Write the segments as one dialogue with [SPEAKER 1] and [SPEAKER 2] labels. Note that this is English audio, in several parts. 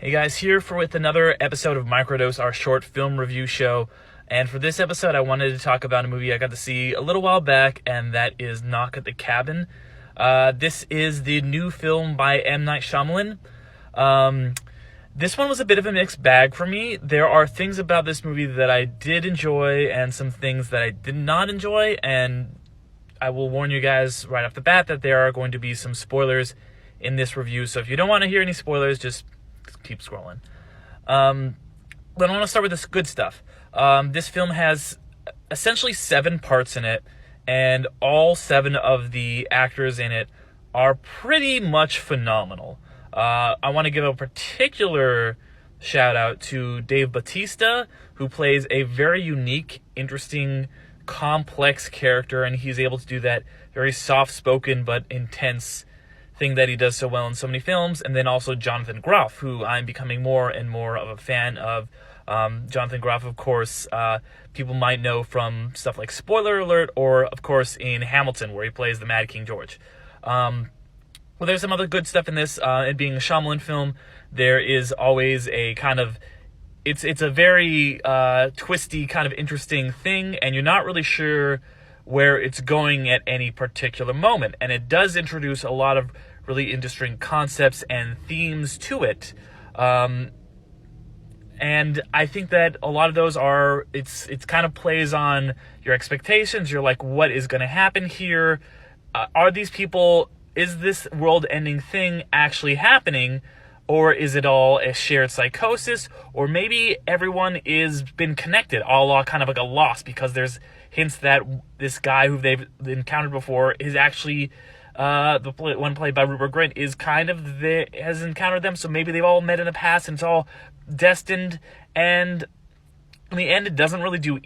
[SPEAKER 1] Hey guys, here with another episode of MicroDose, our short film review show. And for this episode, I wanted to talk about a movie I got to see a little while back, and that is Knock at the Cabin. This is the new film by M. Night Shyamalan. This one was a bit of a mixed bag for me. There are things about this movie that I did enjoy and some things that I did not enjoy, and I will warn you guys right off the bat that there are going to be some spoilers in this review. So if you don't want to hear any spoilers, just keep scrolling. But I want to start with this good stuff. This film has essentially 7 parts in it, and all 7 of the actors in it are pretty much phenomenal. I want to give a particular shout out to Dave Bautista, who plays a very unique, interesting, complex character, and he's able to do that very soft-spoken but intense thing that he does so well in so many films. And then also Johnathan Groff, who I'm becoming more and more of a fan of. Johnathan Groff, of course, people might know from stuff like Spoiler Alert, or of course in Hamilton, where he plays the Mad King George. Well, there's some other good stuff in this. It being a Shyamalan film, there is always a kind of, it's a very twisty, kind of interesting thing, and you're not really sure where it's going at any particular moment. And it does introduce a lot of really interesting concepts and themes to it. And I think that a lot of those are, it's kind of plays on your expectations. You're like, what is going to happen here? Are these people, is this world-ending thing actually happening? Or is it all a shared psychosis? Or maybe everyone is been connected, all kind of like a lost, because there's hints that this guy who they've encountered before is actually, the one played by Rupert Grint, is kind of has encountered them. So maybe they've all met in the past and it's all destined. And in the end, it doesn't really do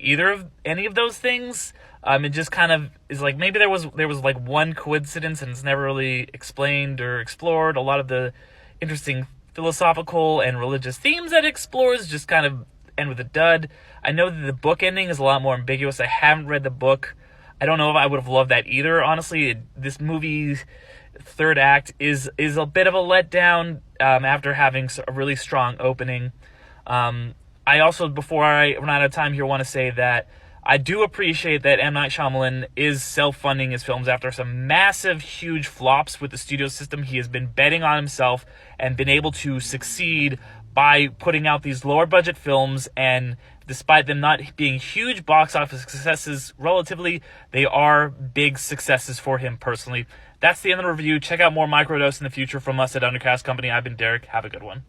[SPEAKER 1] any of those things. It just kind of is like, maybe there was like one coincidence and it's never really explained or explored. A lot of the interesting philosophical and religious themes that it explores just kind of end with a dud. I know that the book ending is a lot more ambiguous. I haven't read the book. I don't know if I would have loved that either. Honestly, this movie's third act is a bit of a letdown after having a really strong opening. I also, before I run out of time here, want to say that I do appreciate that M. Night Shyamalan is self-funding his films after some massive, huge flops with the studio system. He has been betting on himself and been able to succeed by putting out these lower-budget films, and despite them not being huge box office successes relatively, they are big successes for him personally. That's the end of the review. Check out more MicroDose in the future from us at Undercast Company. I've been Derick. Have a good one.